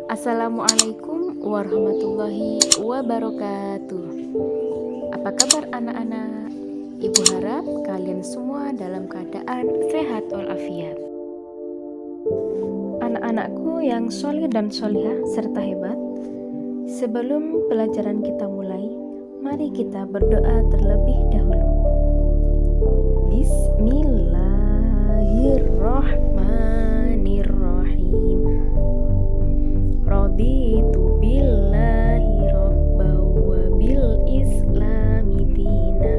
Assalamualaikum warahmatullahi wabarakatuh. Apa kabar anak-anak? Ibu harap kalian semua dalam keadaan sehat walafiat. Anak-anakku yang soleh dan solihah serta hebat, sebelum pelajaran kita mulai, mari kita berdoa terlebih dahulu. Bismillahirrahmanirrahim. Raditu billahi rabba wa bil islami dina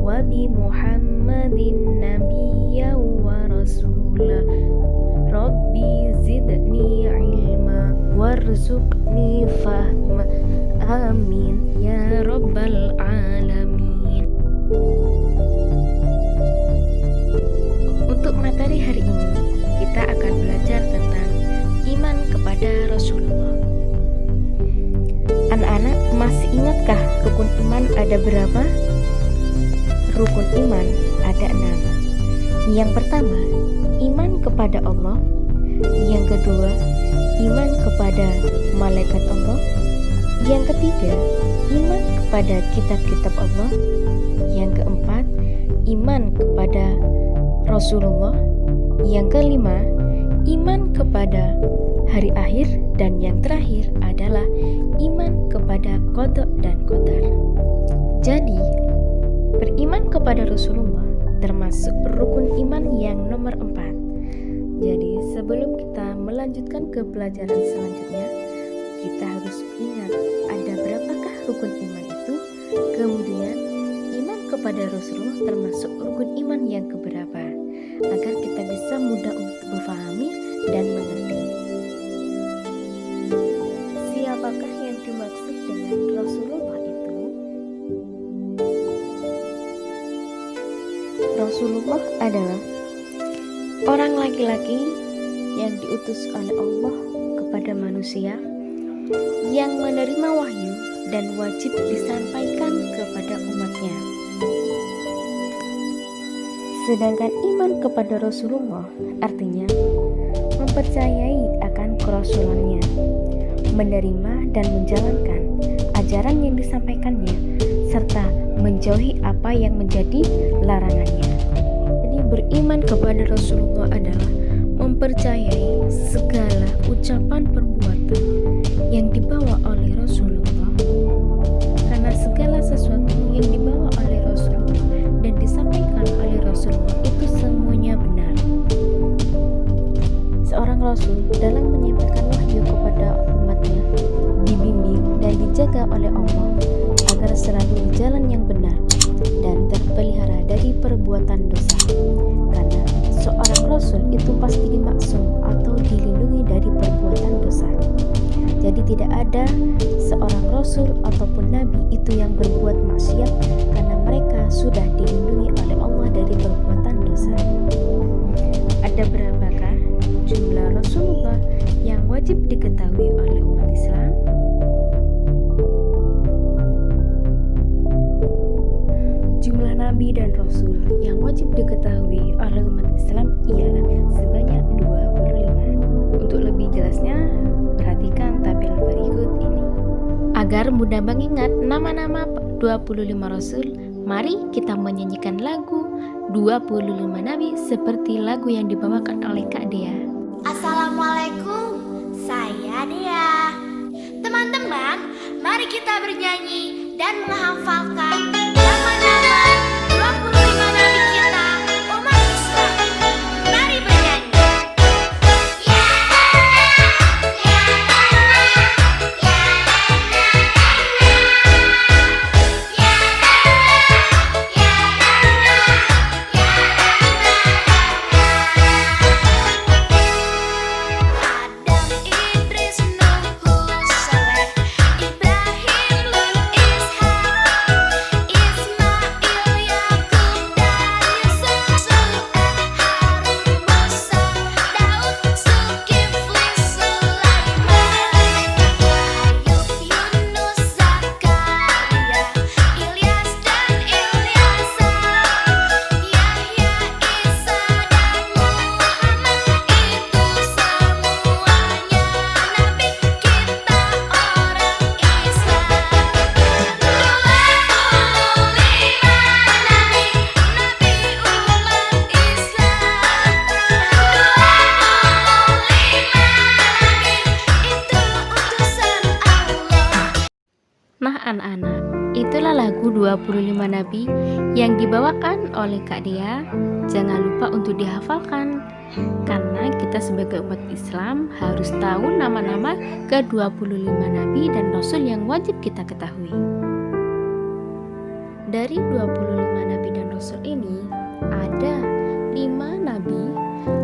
wa bi muhammadin nabiyya wa rasula. Rabbi zidni ilma warzuqni fahma. Amin ya rabbal alamin. Untuk materi hari ini, kita akan belajar tentang iman kepada Rasulullah. Anak-anak masih ingatkah rukun iman ada berapa? Rukun iman ada 6. Yang pertama, iman kepada Allah. Yang kedua, iman kepada malaikat Allah. Yang ketiga, iman kepada kitab-kitab Allah. Yang keempat, iman kepada Rasulullah. Yang kelima, iman kepada hari akhir. Dan yang terakhir adalah iman kepada qada dan qadar. Jadi, beriman kepada Rasulullah termasuk rukun iman yang nomor 4. Jadi, sebelum kita melanjutkan ke pelajaran selanjutnya, kita harus ingat ada berapakah rukun iman itu. Kemudian, iman kepada Rasulullah termasuk rukun iman yang keberapa, agar kita bisa mudah untuk memahami dan mengerti. Siapakah yang dimaksud dengan Rasulullah itu? Rasulullah adalah orang laki-laki yang diutus oleh Allah kepada manusia, yang menerima wahyu dan wajib disampaikan kepada umatnya. Sedangkan iman kepada Rasulullah artinya mempercayai akan kerasulannya, menerima dan menjalankan ajaran yang disampaikannya, serta menjauhi apa yang menjadi larangannya. Jadi beriman kepada Rasulullah adalah mempercayai segala ucapan perbuatan yang dibawa oleh Rasulullah, karena segala sesuatu yang dibawa oleh Rasulullah dan disampaikan oleh Rasulullah itu semuanya benar. Seorang Rasul dalam menyampaikan wahyu kepada umatnya dibimbing dan dijaga oleh Allah agar selalu di jalan yang benar dan terpelihara dari perbuatan dosa, karena seorang Rasul itu pasti dimaksum atau dilindungi dari perbuatan dosa. Jadi tidak ada seorang Rasul ataupun Nabi itu yang berbuat maksiat, karena mereka sudah dilindungi oleh Allah dari perbuatan dosa. Ada berapakah jumlah Rasulullah yang wajib diketahui oleh umat Islam? Jumlah Nabi dan Rasul yang wajib diketahui oleh umat Islam ialah sebanyak 25. Untuk lebih jelasnya, perhatikan tabel berikut ini. Agar mudah mengingat nama-nama 25 Rasul, mari kita menyanyikan lagu 25 Nabi seperti lagu yang dibawakan oleh Kak Dea. Assalamualaikum, saya Dea. Teman-teman, mari kita bernyanyi dan menghafalkan nama-nama 25 Nabi kita, umat Islam. Mari bernyanyi. Ya Allah, ya Allah, ya Allah, ya Allah, ya Allah, ya Adam, Idris, Nuh, Saleh, Ibrahim, Lut, Ishak, 25 nabi yang dibawakan oleh Kak Dea. Jangan lupa untuk dihafalkan, karena kita sebagai umat Islam harus tahu nama-nama ke-25 nabi dan rasul yang wajib kita ketahui. Dari 25 nabi dan rasul ini, ada 5 nabi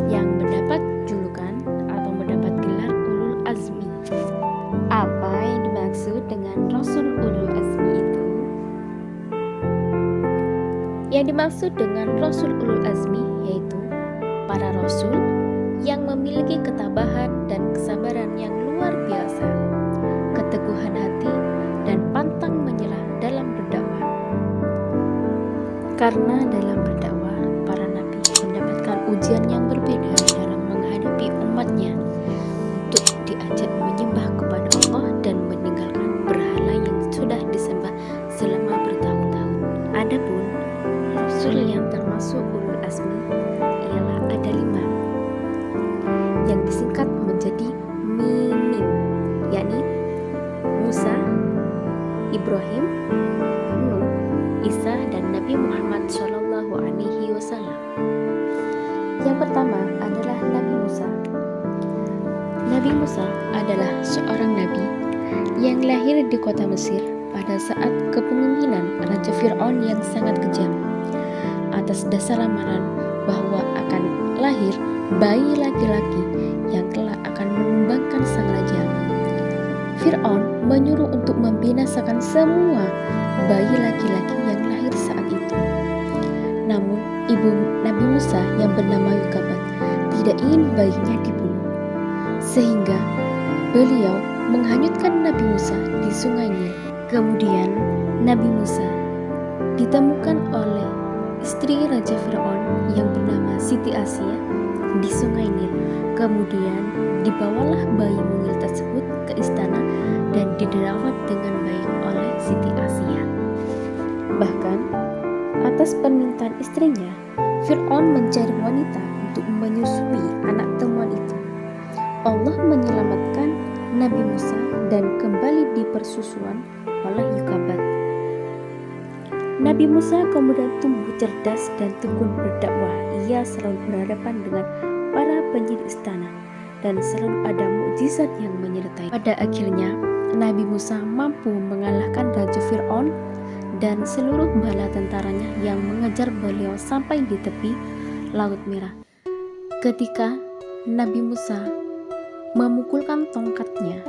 yang mendapat julukan atau mendapat gelar ulul azmi. Apa yang dimaksud dengan rasul ulul azmi itu? Yang dimaksud dengan rasul ulul azmi yaitu para rasul yang memiliki ketabahan dan kesabaran yang luar biasa, keteguhan hati, dan pantang menyerah dalam berdakwah. Karena dalam berdakwah, para nabi mendapatkan ujian yang berbeda dalam menghadapi umatnya untuk diajak menyembah kepada Allah dan meninggalkan berhala yang sudah disembah selama bertahun-tahun. Adapun rasul yang termasuk ulul azmi ialah ada 5 yang disingkat menjadi Mim, yakni Musa, Ibrahim, Nuh, Isa, dan Nabi Muhammad SAW. Yang pertama adalah Nabi Musa. Nabi Musa adalah seorang nabi yang lahir di kota Mesir pada saat kepemimpinan Raja Fir'aun yang sangat kejam, atas dasar lamaran bahwa akan lahir bayi laki-laki yang kelak akan menumbangkan sang raja. Fir'aun menyuruh untuk membinasakan semua bayi laki-laki yang lahir saat itu. Namun ibu Nabi Musa yang bernama Yukabat tidak ingin bayinya dibunuh, sehingga beliau menghanyutkan Nabi Musa di sungai Nil. Kemudian Nabi Musa ditemukan oleh istri Raja Fir'aun yang bernama Siti Asia di sungai Nil. Kemudian dibawalah bayi mungil tersebut ke istana dan dirawat dengan baik oleh Siti Asia. Bahkan atas permintaan istrinya, Fir'aun mencari wanita untuk menyusui anak temuan itu. Allah menyelamatkan Nabi Musa dan kembali dipersusuan oleh Yukabat. Nabi Musa kemudian tumbuh cerdas dan tekun berdakwah. Ia selalu berhadapan dengan para penyidik istana dan selalu ada mukjizat yang menyertai. Pada akhirnya, Nabi Musa mampu mengalahkan Raja Fir'aun dan seluruh bala tentaranya yang mengejar beliau sampai di tepi Laut Merah. Ketika Nabi Musa memukulkan tongkatnya,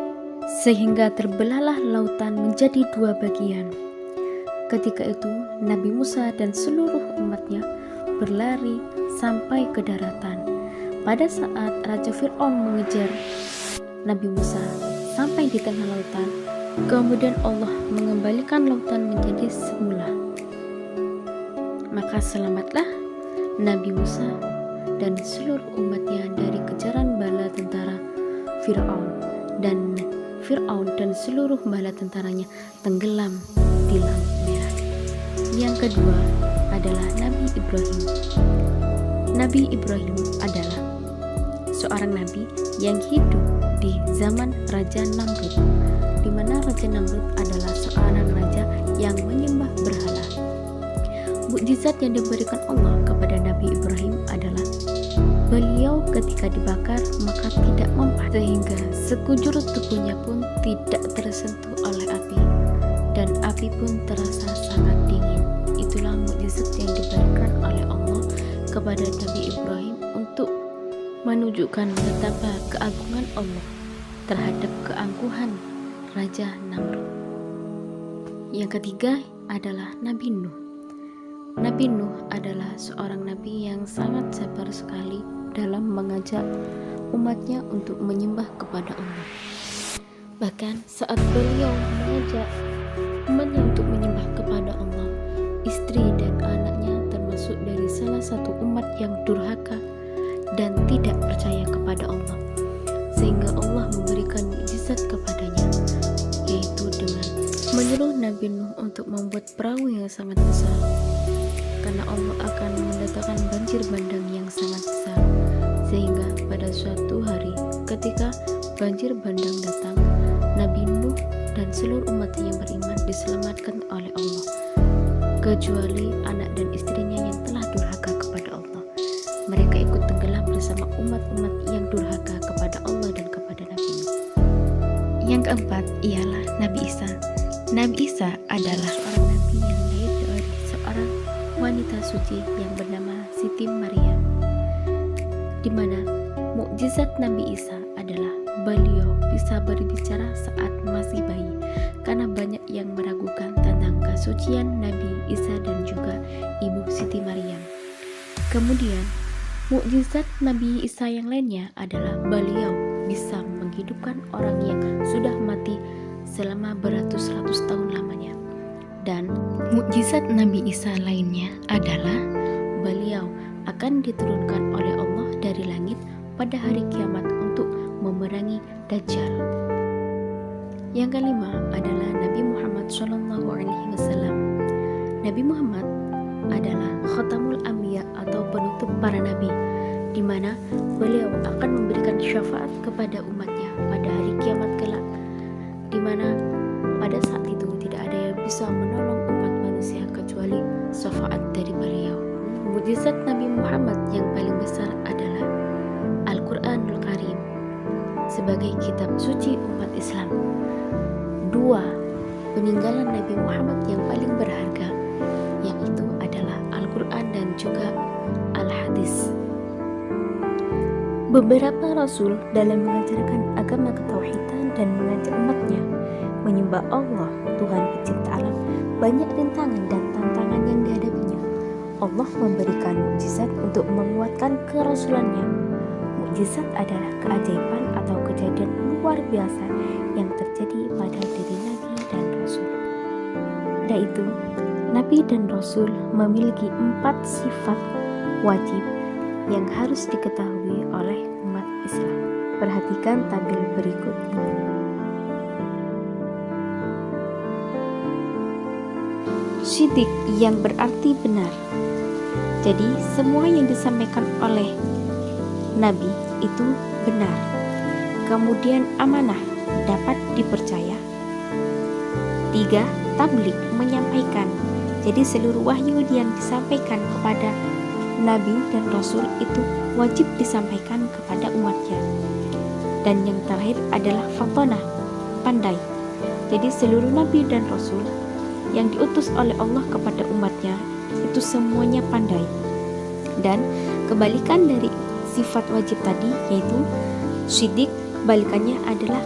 sehingga terbelahlah lautan menjadi 2 bagian. Ketika itu Nabi Musa dan seluruh umatnya berlari sampai ke daratan. Pada saat Raja Fir'aun mengejar Nabi Musa sampai di tengah lautan, kemudian Allah mengembalikan lautan menjadi semula. Maka selamatlah Nabi Musa dan seluruh umatnya dari kejaran bala tentara Fir'aun, dan Fir'aun dan seluruh bala tentaranya tenggelam di Laut Merah. Yang kedua adalah Nabi Ibrahim. Nabi Ibrahim adalah seorang nabi yang hidup di zaman Raja Namrud, di mana Raja Namrud adalah seorang raja yang menyembah berhala. Mukjizat yang diberikan Allah kepada Nabi Ibrahim adalah beliau ketika dibakar maka tidak mempan, sehingga sekujur tubuhnya pun tidak tersentuh oleh api, dan api pun terasa sangat dingin. Itulah mukjizat yang diberikan oleh Allah kepada Nabi Ibrahim untuk menunjukkan betapa keagungan Allah terhadap keangkuhan Raja Namrud. Yang ketiga adalah Nabi Nuh. Nabi Nuh adalah seorang nabi yang sangat sabar sekali dalam mengajak umatnya untuk menyembah kepada Allah. Bahkan saat beliau mengajak umatnya untuk menyembah kepada Allah, istri dan anaknya termasuk dari salah satu umat yang durhaka dan tidak percaya kepada Allah, sehingga Allah memberikan mukjizat kepadanya, yaitu dengan menyuruh Nabi Nuh untuk membuat perahu yang sangat besar, karena Allah akan mendatangkan banjir bandang yang sangat besar, sehingga pada suatu hari ketika banjir bandang datang, Nabi Nuh dan seluruh umat yang beriman diselamatkan oleh Allah. kecuali anak dan istrinya yang telah durhaka kepada Allah. Mereka ikut tenggelam bersama umat-umat yang durhaka kepada Allah dan kepada Nabi. Yang keempat ialah Nabi Isa. Nabi Isa adalah seorang nabi yang lahir dari seorang wanita suci yang bernama Siti Maryam, di mana mukjizat Nabi Isa adalah beliau bisa berbicara saat masih bayi, karena banyak yang meragukan tentang kesucian Nabi Isa dan juga ibu Siti Maryam. Kemudian mukjizat Nabi Isa yang lainnya adalah beliau bisa menghidupkan orang yang sudah mati selama beratus-ratus tahun lamanya. Dan mukjizat Nabi Isa lainnya adalah beliau akan diturunkan oleh Allah dari langit pada hari kiamat untuk memerangi Dajjal. Yang kelima adalah Nabi Muhammad SAW. Nabi Muhammad adalah Khatamul Anbiya atau penutup para nabi, di mana beliau akan memberikan syafaat kepada umatnya pada hari kiamat kelak, di mana pada saat itu tidak ada yang bisa menolong umat manusia kecuali syafaat dari beliau. Mukjizat Nabi Muhammad yang paling besar adalah Al-Quranul Karim sebagai kitab suci umat Islam. Dua peninggalan Nabi Muhammad yang paling berharga, yaitu adalah Al-Quran dan juga Al-Hadis. Beberapa rasul dalam mengajarkan agama ketauhidan dan mengajak umatnya menyembah Allah, Tuhan pencipta alam, banyak rintangan dan tantangan yang dihadapinya. Allah memberikan mukjizat untuk menguatkan kerasulannya. Mukjizat adalah keajaiban atau kejadian luar biasa yang terjadi pada diri Nabi dan Rasul. Yaitu, Nabi dan Rasul memiliki 4 sifat wajib yang harus diketahui oleh umat Islam. Perhatikan tabel berikut ini. Shidik yang berarti benar. Jadi semua yang disampaikan oleh Nabi itu benar. Kemudian amanah, dapat dipercaya. 3. Tabligh, menyampaikan. Jadi seluruh wahyu yang disampaikan kepada Nabi dan Rasul itu wajib disampaikan kepada umatnya. Dan yang terakhir adalah fatonah, pandai. Jadi seluruh Nabi dan Rasul yang diutus oleh Allah kepada umatnya itu semuanya pandai. Dan kebalikan dari sifat wajib tadi yaitu syidik, kebalikannya adalah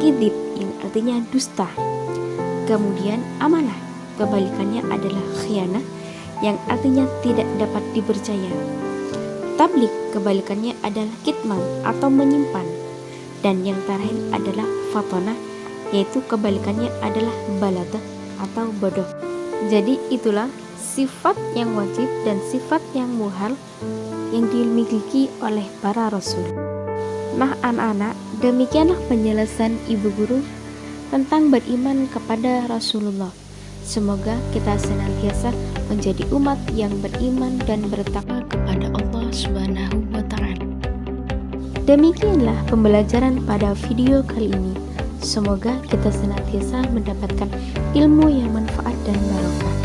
kidib yang artinya dusta. Kemudian amanah, kebalikannya adalah khianah yang artinya tidak dapat dipercaya. Tabligh, kebalikannya adalah kitman atau menyimpan. Dan yang terakhir adalah fatonah, yaitu kebalikannya adalah baladah atau bodoh. Jadi itulah sifat yang wajib dan sifat yang muhal yang dimiliki oleh para rasul. Nah anak-anak, demikianlah penjelasan ibu guru tentang beriman kepada Rasulullah. Semoga kita senantiasa menjadi umat yang beriman dan bertakwa kepada Allah Subhanahu wa Ta'ala. Demikianlah pembelajaran pada video kali ini. Semoga kita senantiasa mendapatkan ilmu yang manfaat dan barokah.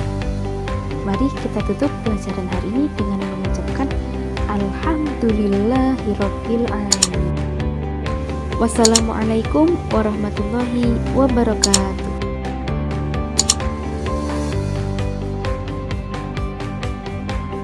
Mari kita tutup pelajaran hari ini dengan mengucapkan Alhamdulillahirabbil alamin. Wassalamualaikum warahmatullahi wabarakatuh.